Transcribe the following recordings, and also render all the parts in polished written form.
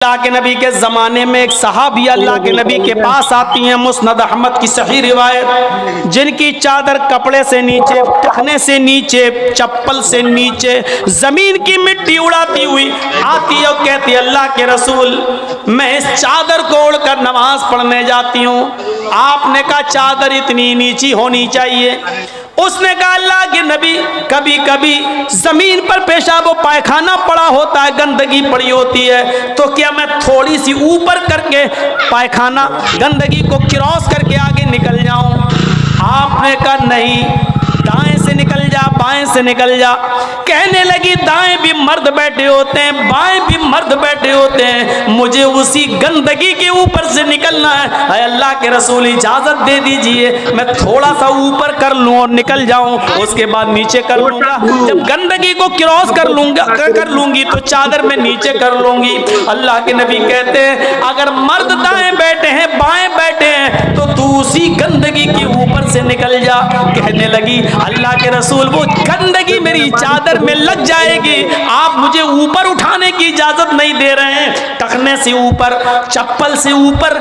अल्लाह के नबी के ज़माने में एक सहाबी अल्लाह के नबी के पास आती हैं, मुस्नद अहमद की सही रिवायत, जिनकी चादर कपड़े से नीचे, टखने से नीचे, चप्पल से नीचे ज़मीन की मिट्टी उड़ाती हुई आती है और कहती है, अल्लाह के रसूल मैं इस चादर को उड़कर नमाज पढ़ने जाती हूँ। आपने कहा चादर इतनी नीची होनी चाहिए। उसने कहा अल्लाह के नबी कभी कभी जमीन पर पेशाब व पायखाना पड़ा होता है, गंदगी पड़ी होती है, तो क्या मैं थोड़ी सी ऊपर करके पायखाना गंदगी को क्रॉस करके आगे निकल जाऊं? आपने कहा नहीं, दाएं से निकल जा, बाएं से निकल जा। कहने लगी दाएं भी मर्द बैठे होते हैं, बाएं भी मर्द बैठे होते हैं, मुझे उसी गंदगी के ऊपर से निकलना है। अल्लाह के रसूल इजाजत दे दीजिए, मैं थोड़ा सा ऊपर कर लूं और निकल जाऊं, उसके बाद नीचे कर लूंगा। जब गंदगी को क्रॉस कर लूंगी तो चादर में नीचे कर लूंगी। अल्लाह के नबी कहते हैं अगर मर्द दाएं बैठे हैं, बाएं बैठे हैं, तो तू उसी गंदगी के ऊपर से निकल जा। कहने लगी अल्लाह के रसूल वो गंदगी मेरी चादर में लग जाएगी, आप मुझे ऊपर उठाने की इजाजत नहीं दे रहे हैं। टखने से ऊपर, चप्पल से ऊपर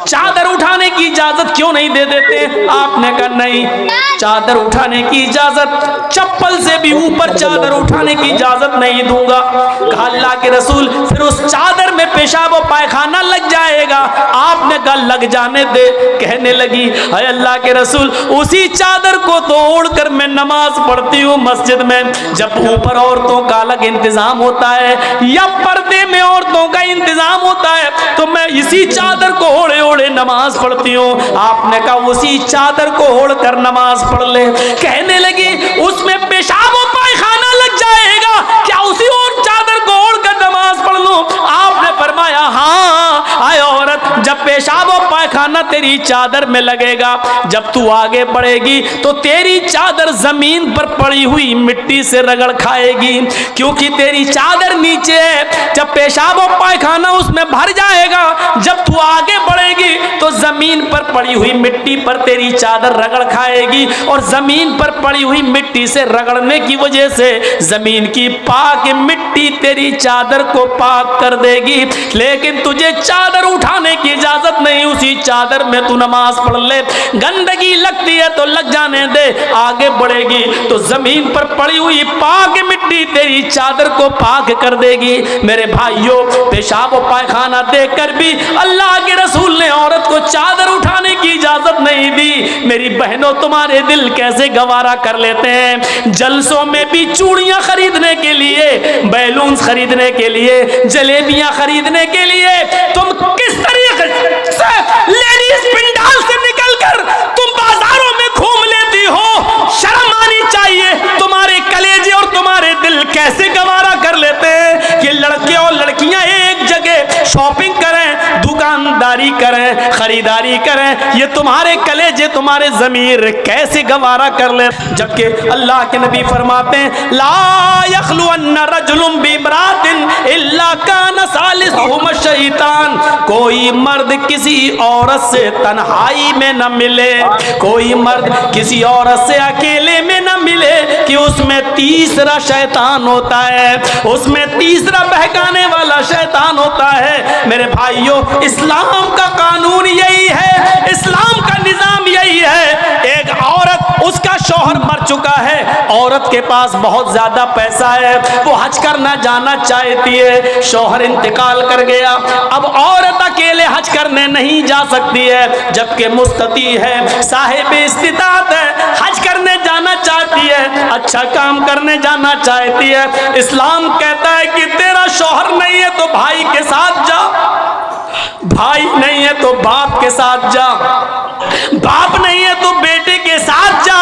चादर उठाने की इजाजत क्यों नहीं दे देते? आपने कहा नहीं, चादर उठाने की इजाजत, चप्पल से भी ऊपर चादर उठाने की इजाजत नहीं दूंगा। कहा अल्लाह के रसूल फिर उस चादर में पेशाब और पायखाना लग जाएगा। आपने कहा लग जाने दे। कहने लगी हाय अल्लाह के रसूल उसी चादर को तो ओढ़कर मैं नमाज पढ़ती हूँ मस्जिद में। जब ऊपर औरतों का अलग इंतजाम होता है या पर्दे में औरतों का इंतजाम होता है, तो मैं इसी चादर को ओढ़े ओढ़े नमाज पढ़ती हूँ। आपने कहा उसी चादर को ओढ़कर नमाज पढ़ ले। कहने लगी उसमें पेशाब और पायखाना लग जाएगा, क्या उसी और चादर को ओढ़कर नमाज पढ़ लूं? आपने फरमाया हाँ। आए औरत, जब पेशाब और पायखाना तेरी चादर में लगेगा, जब तू आगे बढ़ेगी तो तेरी चादर जमीन पर पड़ी हुई मिट्टी से रगड़ खाएगी, क्योंकि तेरी चादर नीचे है। जब पेशाब और पायखाना उसमें भर जाएगा, जब तू आगे बढ़ेगी तो जमीन पर पड़ी हुई मिट्टी पर तेरी चादर रगड़ खाएगी, और जमीन पर पड़ी हुई मिट्टी से रगड़ने की वजह से जमीन की पाक मिट्टी तेरी चादर को पाक कर देगी। लेकिन तुझे चादर उठाने की इजाजत नहीं, उसी चादर में तू नमाज पढ़ ले। गंदगी लगती है तो लग जाने दे, आगे बढ़ेगी तो जमीन पर पड़ी हुई पाक मिट्टी तेरी चादर को पाक कर देगी। मेरे भाइयों, पेशाब और पायखाना देखकर भी अल्लाह के रसूल ने औरत को चादर उठाने की इजाजत नहीं दी। मेरी बहनों, तुम्हारे दिल कैसे गवारा कर लेते हैं? जलसों में भी चूड़ियां खरीदने के लिए, बैलून खरीदने के लिए, जलेबियां खरीदने के लिए तुम किस तरीके से लेडीज पिंडाल से निकलकर तुम बाजारों में घूम लेती हो? शर्म आनी चाहिए। तुम्हारे कलेजे और तुम्हारे दिल कैसे गवारा कर लेते हैं कि लड़के और लड़कियां एक जगह शॉपिंग करें, दुकानदारी करें, खरीदारी करें? ये तुम्हारे कलेजे, तुम्हारे ज़मीर कैसे गवारा कर ले? जबकि अल्लाह के नबी फरमाते हैं ला यखलुअन्न रजुलुन बिमरातिन इल्ला कान सालिसुहुम शैतान। कोई मर्द किसी औरत से तन्हाई में न मिले, कोई मर्द किसी औरत से अकेले में न मिले कि उसमें तीसरा शैतान होता है, उसमें तीसरा बहकाने वाला शैतान होता है। मेरे भाइयों, इस्लाम का कानून यही है, इस्लाम का निजाम यही है। एक औरत, उसका शौहर मर चुका है, औरत के पास बहुत ज्यादा पैसा है, वो हज करना जाना चाहती है, शौहर इंतकाल कर गया, अब औरत अकेले हज करने नहीं जा सकती है, जबकि मुस्तती है, साहिब इस्तिताअत है, हज करने जाना चाहती है, अच्छा काम करने जाना चाहती है। इस्लाम कहता है कि तेरा शौहर नहीं है तो भाई के साथ जा, भाई नहीं है तो बाप के साथ जा, बाप नहीं है तो बेटे के साथ जा,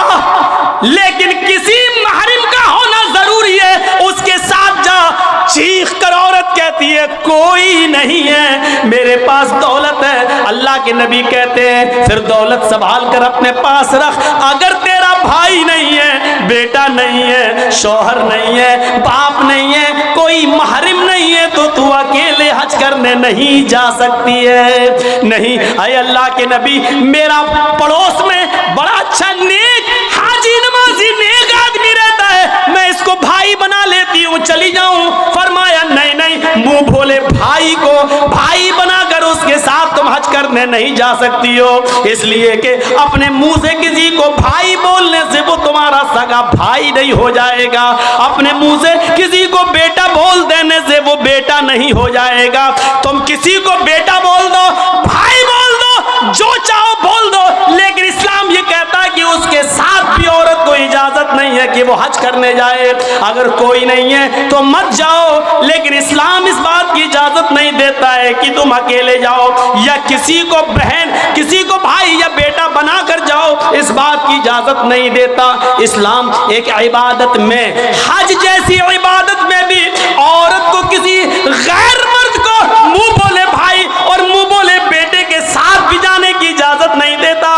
लेकिन किसी महरम का होना जरूरी है, उसके साथ जा। चीख कर औरत कहती है कोई नहीं है, मेरे पास दौलत है। अल्लाह के नबी कहते हैं फिर दौलत संभाल कर अपने पास रख। अगर तेरा भाई नहीं है, बेटा नहीं है, शौहर नहीं है, बाप नहीं है, कोई महरम नहीं है, तो तू अकेले हज करने नहीं जा सकती है। नहीं, अय अल्लाह के नबी, मेरा पड़ोस में बड़ा अच्छा नेक हाजी नमाजी नेक आदमी रहता है, मैं इसको भाई बना लेती हूँ, चली जाऊं? फरमाया नहीं नहीं, मुंह भोले भाई को भाई बनाकर उसके साथ तुम हज करने नहीं जा सकती हो, इसलिए कि अपने मुंह से किसी को भाई बोलने से वो तुम्हारा सगा भाई नहीं हो जाएगा, अपने मुंह से किसी को बेटा बोल देने से वो बेटा नहीं हो जाएगा। तुम किसी को बेटा बोल दो, भाई बोल दो, जो चाहो बोल दो, लेकिन इस्लाम ये कहता है कि उसके साथ भी औरत को इजाजत नहीं है कि वो हज करने जाए। अगर कोई नहीं है तो मत जाओ, लेकिन इस्लाम इस बात की इजाजत नहीं देता है कि तुम अकेले जाओ या किसी को बहन, किसी को भाई या बेटा बनाकर जाओ, इस बात की इजाजत नहीं देता। इस्लाम एक इबादत में, हज जैसी इबादत में भी औरत को किसी गैर मर्द को मुंह बोले भाई और मुंह बोले बेटे के साथ भी जाने की इजाजत नहीं देता।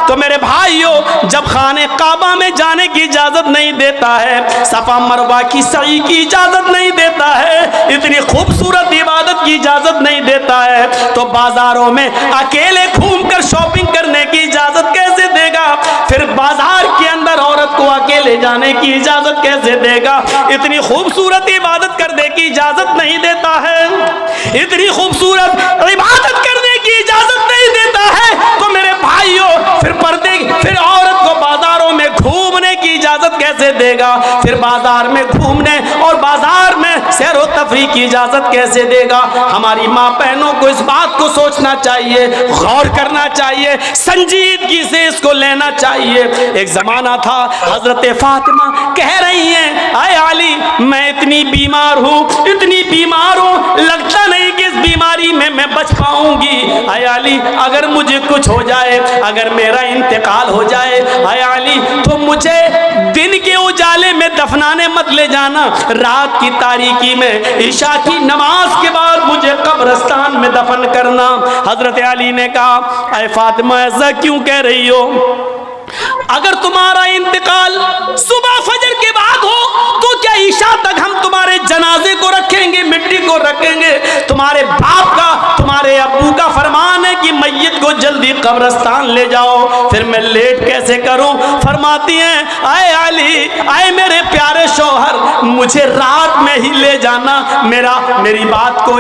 तो मेरे भाइयों, जब खाने काबा में जाने की इजाजत नहीं देता है, सफा मरवा की सई की इजाजत नहीं देता है, इतनी खूबसूरत इबादत की इजाजत नहीं देता है, तो बाजारों में अकेले घूमकर शॉपिंग करने की इजाजत कैसे देगा? फिर बाजार के अंदर औरत को अकेले जाने की इजाजत कैसे देगा? इतनी खूबसूरत इबादत करने की इजाजत नहीं देता है, इतनी खूबसूरत इबादत करने की इजाजत नहीं देता है, तो मेरे भाइयों फिर औरत को बाजारों में घूमने की इजाजत कैसे देगा? फिर बाजार में घूमने और बाजार में सैर व तफरीह की इजाजत कैसे देगा? हमारी माँ बहनों को इस बात को सोचना चाहिए, गौर करना चाहिए, संजीदगी से इसको लेना चाहिए। एक जमाना था, हजरत फातिमा कह रही हैं, आए अली मैं इतनी बीमार हूँ, इतनी बीमार हूँ, लगता नहीं कि इस बीमारी में मैं बच पाऊंगी। आए अली अगर मुझे कुछ हो जाए, अगर मेरा इंतकाल हो जाए, आए अली तो मुझे दिन के उजाले में दफनाने मत ले जाना, रात की तारीकी में ईशा की नमाज के बाद मुझे कब्रिस्तान में दफन करना। हजरत अली ने कहा, ऐ फातिमा ऐसा क्यों कह रही हो? अगर तुम्हारा इंतकाल सुबह फजर के बाद हो तो क्या ईशा तक हम तुम्हारे जनाजे को रखेंगे, मिट्टी को रखेंगे? तुम्हारे बाप का, तुम्हारे अब्बू का फरमान है कि मैयत को जल्दी कब्रिस्तान ले जाओ, फिर मैं लेट कैसे करूं? फरमाती हैं, आए अली, आए मेरे प्यारे शौहर, मुझे रात में ही ले जाना, मेरी बात को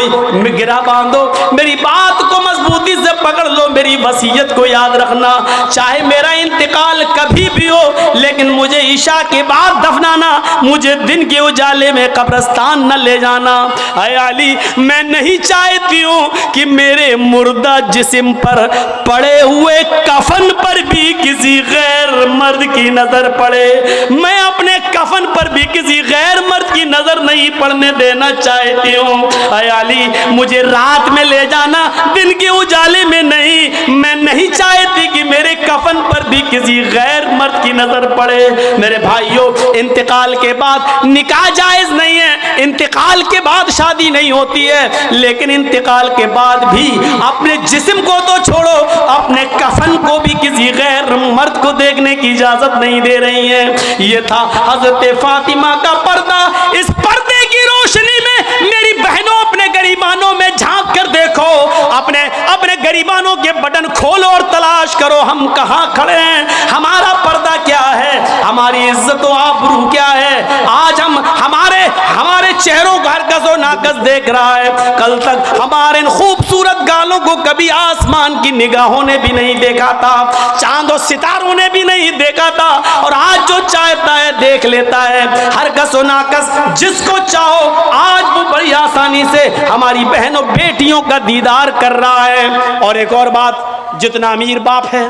गिरा बांधो, मेरी बात को मजबूती से पकड़ लो, मेरी वसीयत को याद रखना, चाहे मेरा इंतकाल कभी भी हो, लेकिन मुझे ईशा के बाद दफनाना, मुझे दिन के उजाले में कब्रिस्तान न ले जाना। ऐ अली मैं नहीं चाहती हूँ कि मेरे मुर्दा जिस्म पर पड़े हुए कफन पर भी किसी गैर मर्द की नजर पड़े, मैं अपने कफन पर भी किसी गैर मर्द की नजर नहीं पड़ने देना चाहती हूँ। ऐ अली मुझे रात में ले जाना, दिन के उजाले में नहीं, मैं नहीं चाहती कि मेरे कफन पर भी किसी गैर मर्द की नजर पड़े। मेरे भाइयों, इंतकाल के बाद निकाह जायज नहीं है, इंतकाल के बाद शादी नहीं होती है, लेकिन इंतकाल के बाद भी अपने जिस्म को तो छोड़ो, अपने कफन को भी किसी गैर मर्द को देखने की इजाजत नहीं दे रही है। ये था हजरत फातिमा का पर्दा। इस पर्दे की रोशनी में मेरी बहनों, अपने गरीबानों में झांक कर देखो, अपने गरीबानों के बटन खोलो और तलाश करो हम कहाँ खड़े हैं, हमारा पर्दा क्या है, हमारी इज्जत व आबरू क्या है। आज हम हमारे चेहरों का हरकत व नाकस देख रहा है। कल तक हमारे खूबसूरत गालों को कभी आसमान की निगाहों ने भी नहीं देखा था, चांद और सितारों ने भी नहीं देखा था, और आज जो चाहता है देख लेता है। हरकत व नाकस जिसको चाहो आज वो बड़ी आसानी से हमारी बहनों बेटियों का दीदार कर रहा है। और एक और बात, जितना अमीर बाप है,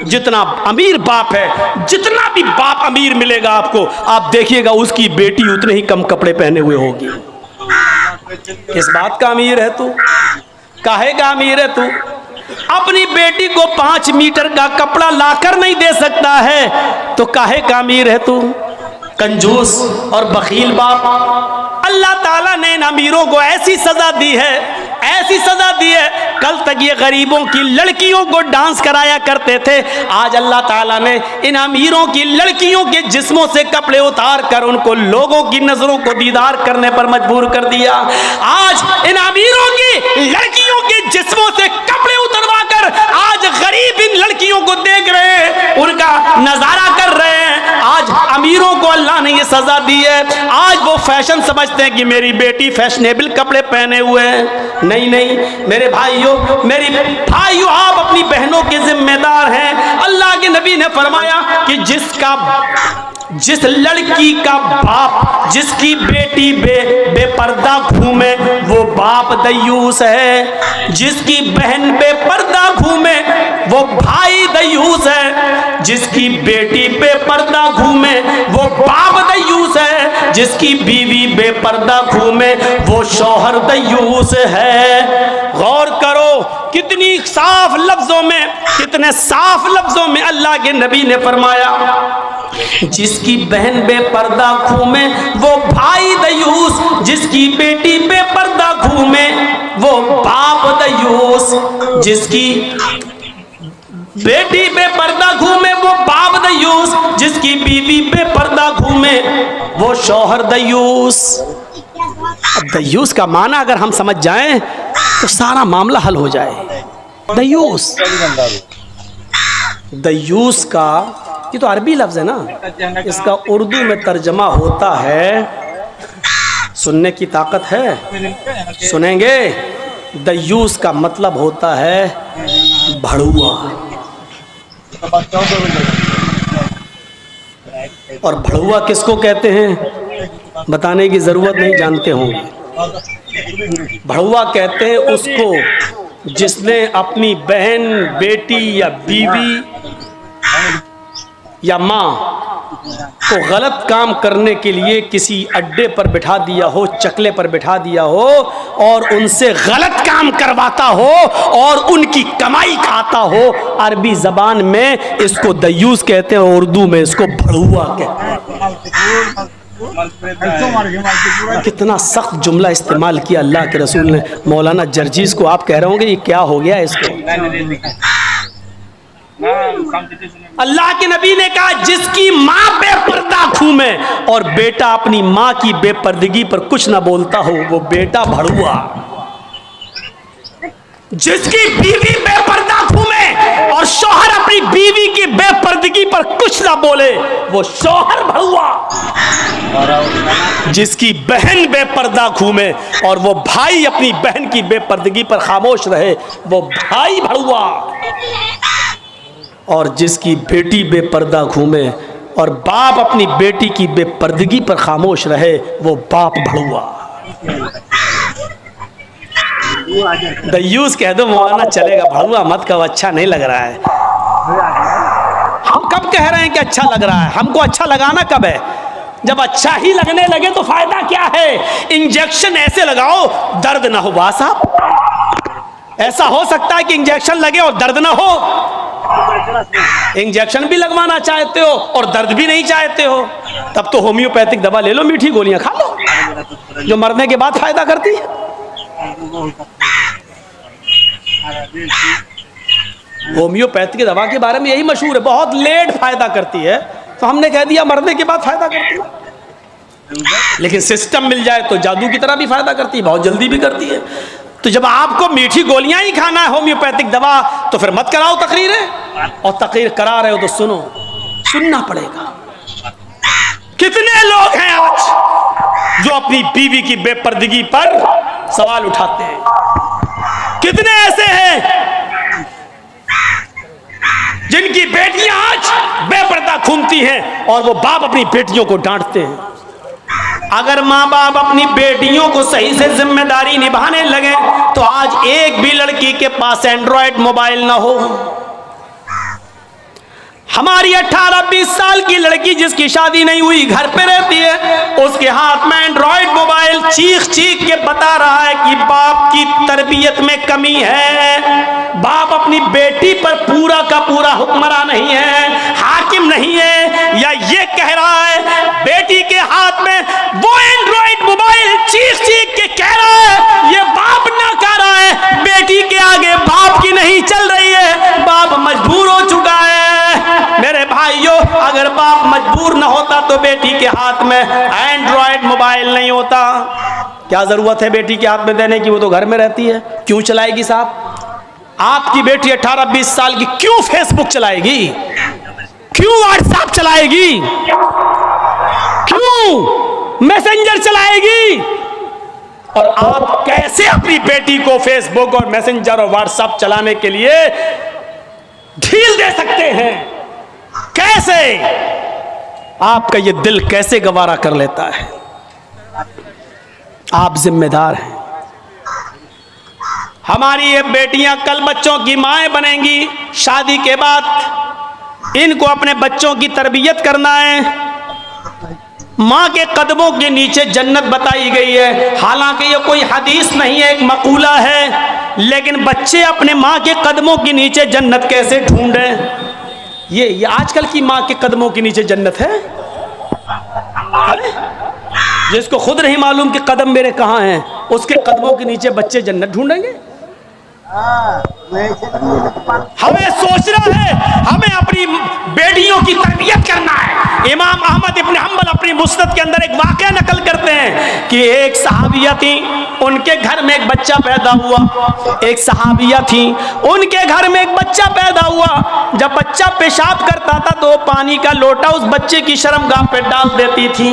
जितना अमीर बाप है, जितना भी बाप अमीर मिलेगा आपको, आप देखिएगा उसकी बेटी उतने ही कम कपड़े पहने हुए होगी। किस बात का अमीर है तू? काहे का अमीर है तू? अपनी बेटी को 5 मीटर का कपड़ा लाकर नहीं दे सकता है तो काहे का अमीर है तू? कंजूस और बखील बाप। अल्लाह ताला ने इन अमीरों को ऐसी सजा दी है, ऐसी सजा दी है। कल तक ये गरीबों की लड़कियों को डांस कराया करते थे, आज अल्लाह ताला ने इन अमीरों की लड़कियों के जिस्मों से कपड़े उतार कर उनको लोगों की नजरों को दीदार करने पर मजबूर कर दिया। आज इन अमीरों की लड़कियों के जिस्मों से कपड़े उतरवा कर आज गरीब इन लड़कियों को देख रहे हैं, उनका नजारा कर रहे हैं। आज अमीरों को अल्लाह ने ये सजा दी है। आज वो फैशन समझते हैं कि मेरी बेटी फैशनेबल कपड़े पहने हुए हैं। नहीं नहीं मेरे भाइयों, आप अपनी बहनों के जिम्मेदार हैं। अल्लाह के नबी ने फरमाया कि जिस लड़की का बाप, जिसकी बेटी बेपर्दा घूमे वो बाप दयूस है। जिसकी बहन बेपर्दा घूमे वो भाई दयूस है। जिसकी बेटी बेपर्दा घूमे वो बाप दयूस है। जिसकी बीवी बेपर्दा घूमे वो शौहर दयूस है। गौर करो कितनी साफ लफ्जों में, कितने साफ लफ्जों में अल्लाह के नबी ने फरमाया, जिसकी बहन बेपर्दा घूमे वो भाई दयूस, जिसकी बेटी बेपर्दा घूमे वो बाप दयूस, जिसकी बेटी बेपर्दा घूमे वो बाप दयूस, जिसकी बीवी बेपर्दा घूमे वो शौहर दयूस। अब दयूस का माना अगर हम समझ जाएं तो सारा मामला हल हो जाए। दयूस का ये तो अरबी लफ्ज है ना, इसका उर्दू में तर्जमा होता है, सुनने की ताकत है, सुनेंगे। दयूस का मतलब होता है भड़ुआ। और भड़ुआ किसको कहते हैं बताने की जरूरत नहीं, जानते होंगे। भड़ुआ कहते हैं उसको जिसने अपनी बहन, बेटी या बीवी या माँ को गलत काम करने के लिए किसी अड्डे पर बिठा दिया हो, चकले पर बिठा दिया हो और उनसे गलत काम करवाता हो और उनकी कमाई खाता हो। अरबी जबान में इसको दयूस कहते हैं, उर्दू में इसको भड़ुआ कहते हैं। कितना सख्त जुमला इस्तेमाल किया अल्लाह के रसूल ने। मौलाना जर्जीस को आप कह रहे होंगे ये क्या हो गया इसको। अल्लाह के नबी ने कहा जिसकी माँ बेपर्दा घूमे और बेटा अपनी माँ की बेपर्दगी पर कुछ ना बोलता हो वो बेटा भड़ुआ। जिसकी बीवी बेपर्दा घूमे और शौहर अपनी बीवी की बेपर्दगी पर कुछ ना बोले वो शौहर भड़ुआ। जिसकी बहन बेपर्दा घूमे और वो भाई अपनी बहन की बेपर्दगी पर खामोश रहे वो भाई भड़ुआ। और जिसकी बेटी बेपर्दा घूमे और बाप अपनी बेटी की बेपर्दगी पर खामोश रहे वो बाप भड़ुआ। दयूस कह दो मौलाना चलेगा, भड़ुआ मत कहो, अच्छा नहीं लग रहा है। हम कब कह रहे हैं कि अच्छा लग रहा है? हमको अच्छा लगाना कब है? जब अच्छा ही लगने लगे तो फायदा क्या है? इंजेक्शन ऐसे लगाओ दर्द ना हो। वाह साहब, ऐसा हो सकता है कि इंजेक्शन लगे और दर्द ना हो? इंजेक्शन भी लगवाना चाहते हो और दर्द भी नहीं चाहते हो, तब तो होम्योपैथिक दवा ले लो, मीठी गोलियां खा लो जो मरने के बाद फायदा करती है। होम्योपैथिक दवा के बारे में यही मशहूर है, बहुत लेट फायदा करती है, तो हमने कह दिया मरने के बाद फायदा करती है। लेकिन सिस्टम मिल जाए तो जादू की तरह भी फायदा करती है, बहुत जल्दी भी करती है। तो जब आपको मीठी गोलियां ही खाना है होम्योपैथिक दवा तो फिर मत कराओ तकरीरें, और तकरीर करा रहे हो तो सुनो, सुनना पड़ेगा। कितने लोग हैं आज जो अपनी बीवी की बेपर्दगी पर सवाल उठाते हैं? कितने ऐसे हैं जिनकी बेटियां आज बेपर्दा घूमती हैं और वो बाप अपनी बेटियों को डांटते हैं? अगर माँ बाप अपनी बेटियों को सही से जिम्मेदारी निभाने लगे तो आज एक भी लड़की के पास एंड्रॉयड मोबाइल ना हो। हमारी 18-20 साल की लड़की जिसकी शादी नहीं हुई घर पे रहती है, उसके हाथ में एंड्रॉयड मोबाइल, चीख चीख के बता रहा है कि बाप की तरबियत में कमी है, बाप अपनी बेटी पर पूरा का पूरा हुक्मरान नहीं है, हाकिम नहीं है, या ये कह रहा है बेटी के हाथ में वो एंड्रॉयड मोबाइल चीख चीख के कह रहा है ये बाप ना कह रहा है, बेटी के आगे बाप की नहीं चल रही है, बाप मजबूर हो चुका है। मेरे भाइयों, अगर बाप मजबूर न होता तो बेटी के हाथ में एंड्रॉयड मोबाइल नहीं होता। क्या जरूरत है बेटी के हाथ में देने की? वो तो घर में रहती है, क्यों चलाएगी साहब? आपकी बेटी 18-20 साल की क्यों फेसबुक चलाएगी? क्यों व्हाट्सएप चलाएगी? क्यों मैसेंजर चलाएगी? और आप कैसे अपनी बेटी को फेसबुक और मैसेंजर और व्हाट्सएप चलाने के लिए ढील दे सकते हैं? कैसे? आपका ये दिल कैसे गवारा कर लेता है? आप जिम्मेदार हैं। हमारी ये बेटियां कल बच्चों की माएं बनेंगी। शादी के बाद इनको अपने बच्चों की तरबियत करना है। माँ के कदमों के नीचे जन्नत बताई गई है। हालांकि ये कोई हदीस नहीं है, एक मकूला है, लेकिन बच्चे अपने माँ के कदमों के नीचे जन्नत कैसे ढूंढें? ये आजकल की माँ के कदमों के नीचे जन्नत है? जिसको खुद नहीं मालूम कि कदम मेरे कहाँ हैं, उसके कदमों के नीचे बच्चे जन्नत ढूंढेंगे? हमें सोचना है, हमें अपनी बेटियों की तरबियत करना है। इमाम अहमद इब्न हंबल अपनी मुस्नद के अंदर एक वाकया नकल करते हैं कि एक सहाबिया थी, उनके घर में एक बच्चा पैदा हुआ। एक सहाबिया थी, उनके घर में एक बच्चा पैदा हुआ। जब बच्चा पेशाब करता था तो पानी का लोटा उस बच्चे की शर्मगाह पे डाल देती थी।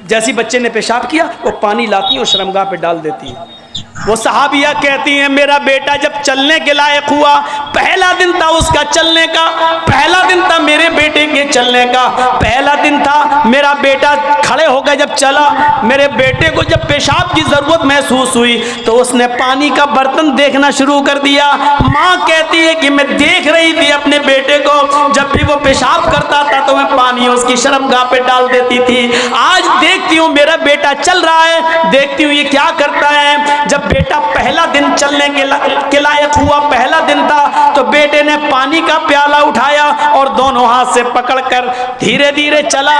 जैसी बच्चे ने पेशाब किया वो पानी लाती और शर्मगाह पे डाल देती है। वो सहाबिया कहती हैं, मेरा बेटा जब चलने के लायक हुआ, पहला दिन था उसका चलने का, पहला दिन था मेरे बेटे के चलने का, पहला दिन था मेरा बेटा खड़े हो गया। जब चला, मेरे बेटे को जब पेशाब की जरूरत महसूस हुई तो उसने पानी का बर्तन देखना शुरू कर दिया। माँ कहती है कि मैं देख रही थी अपने बेटे को, जब भी वो पेशाब करता था तो मैं पानी उसकी शर्मगाह पे डाल देती थी। आज देखती हूँ मेरा बेटा चल रहा है, देखती हूँ ये क्या करता है। जब बेटा पहला दिन चलने के लायक हुआ, पहला दिन था, तो बेटे ने पानी का प्याला उठाया और दोनों हाथ से पकड़कर धीरे धीरे चला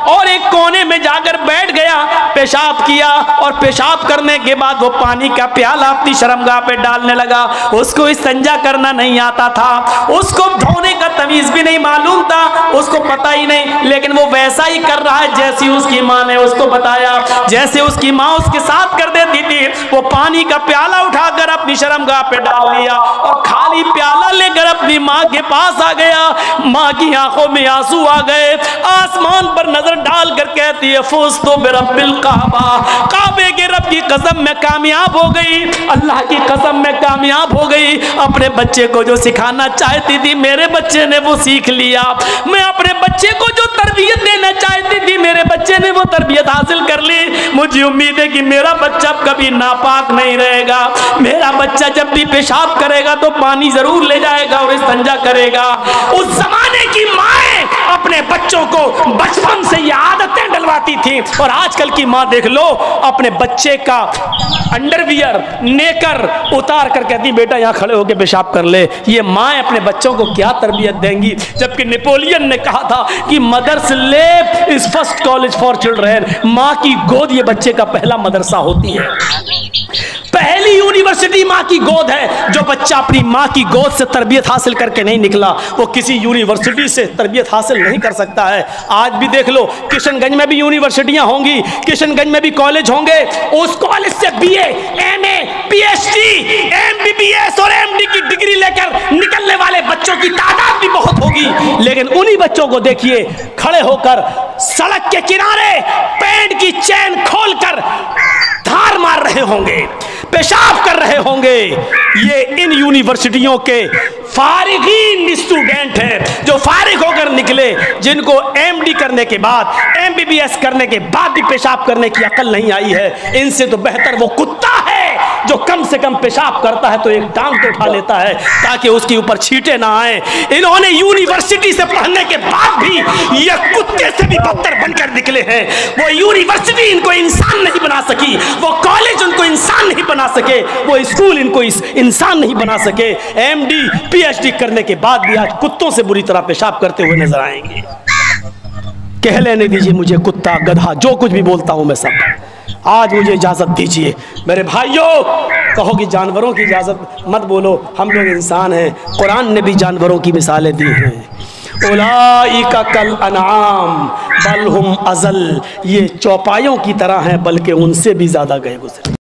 और एक कोने में जाकर बैठ गया, पेशाब किया और पेशाब करने के बाद वो पानी का प्याला अपनी शर्मगाह पे डालने लगा। उसको इस्तिंजा करना नहीं आता था, उसको धोने का तमीज भी नहीं मालूम था, उसको पता ही नहीं, लेकिन वो वैसा ही कर रहा है जैसी उसकी माँ ने उसको बताया। जैसे उसकी माँ उसके साथ कर देती थी, वो पानी का प्याला उठाकर अपनी शर्मगाह पे डाल लिया और खाली प्याला लेकर अपनी माँ के पास आ गया। माँ की आंखों में आंसू आ गए, आसमान पर नजर डालकर कहती है, फूस तो बिरब्बिल काबा, काबे के रब की कसम में कामयाब हो गई, अल्लाह की कसम में कामयाब हो गई। अपने बच्चे को जो सिखाना चाहती थी मेरे बच्चे ने वो सीख लिया। मैं अपने बच्चे को जो तरबियत देना चाहती थी मेरे बच्चे ने वो तरबियत हासिल कर ली। मुझे उम्मीद है कि मेरा बच्चा कभी नापाक नहीं रहेगा। मेरा बच्चा जब भी पेशाब करेगा तो पानी जरूर ले जाएगा और इस्तिंजा करेगा। उस जमाने की माएं अपने बच्चों को बचपन से ये आदतें डलवाती थी, और आजकल की माँ देख लो, अपने बच्चे का अंडरवियर नेकर उतार कर कहती बेटा यहाँ खड़े होकर पेशाब कर ले। ये माएं अपने बच्चों को क्या तरबियत देंगी? जबकि नेपोलियन ने कहा था कि mother's lap is first college for children, माँ की गोद ये बच्चे का पहला मदरसा होती है, पहली यूनिवर्सिटी माँ की गोद है। जो बच्चा अपनी माँ की गोद से तरबियत हासिल करके नहीं निकला वो किसी यूनिवर्सिटी से तरबियत हासिल नहीं कर सकता है। आज भी देख लो, किशनगंज में भी यूनिवर्सिटियां होंगी, किशनगंज में भी कॉलेज होंगे, उस कॉलेज से बीए, एमए, पीएचडी, एमबीबीएस और एमडी की डिग्री लेकर निकलने वाले बच्चों की तादाद भी बहुत होगी। लेकिन उन्हीं बच्चों को देखिए खड़े होकर सड़क के किनारे पैंट की चैन खोलकर धार मार रहे होंगे, पेशाब कर रहे होंगे। ये इन यूनिवर्सिटियों के फारिगीन स्टूडेंट हैं जो फारिग होकर निकले, जिनको एमडी करने के बाद, एमबीबीएस करने के बाद भी पेशाब करने की अकल नहीं आई है। इनसे तो बेहतर वो कुत्ता है जो कम से कम पेशाब करता है तो एक टांग तो उठा लेता है ताकि उसके ऊपर छींटे ना आए। इन्होंने यूनिवर्सिटी से पढ़ने के बाद भी ये कुत्ते से भी बदतर बनकर निकले हैं। वो यूनिवर्सिटी इनको इंसान नहीं बना सकी, वो कॉलेज उनको इंसान नहीं बना सके, वो स्कूल इनको इंसान नहीं बना सके। एमडी पीएचडी करने के बाद भी आज कुत्तों से बुरी तरह पेशाब करते हुए नजर आएंगे। कह लेने दीजिए मुझे कुत्ता, गधा, जो कुछ भी बोलता हूं मैं सब। आज मुझे इजाजत दीजिए मेरे भाइयों, कहो कि जानवरों की इजाजत मत बोलो, हम लोग इंसान हैं। कुरान ने भी जानवरों की मिसालें दी हैं। उलाइका कल अनआम बल हुम अज़ल, ये चौपायों की तरह हैं बल्कि उनसे भी ज्यादा गए गुजरे।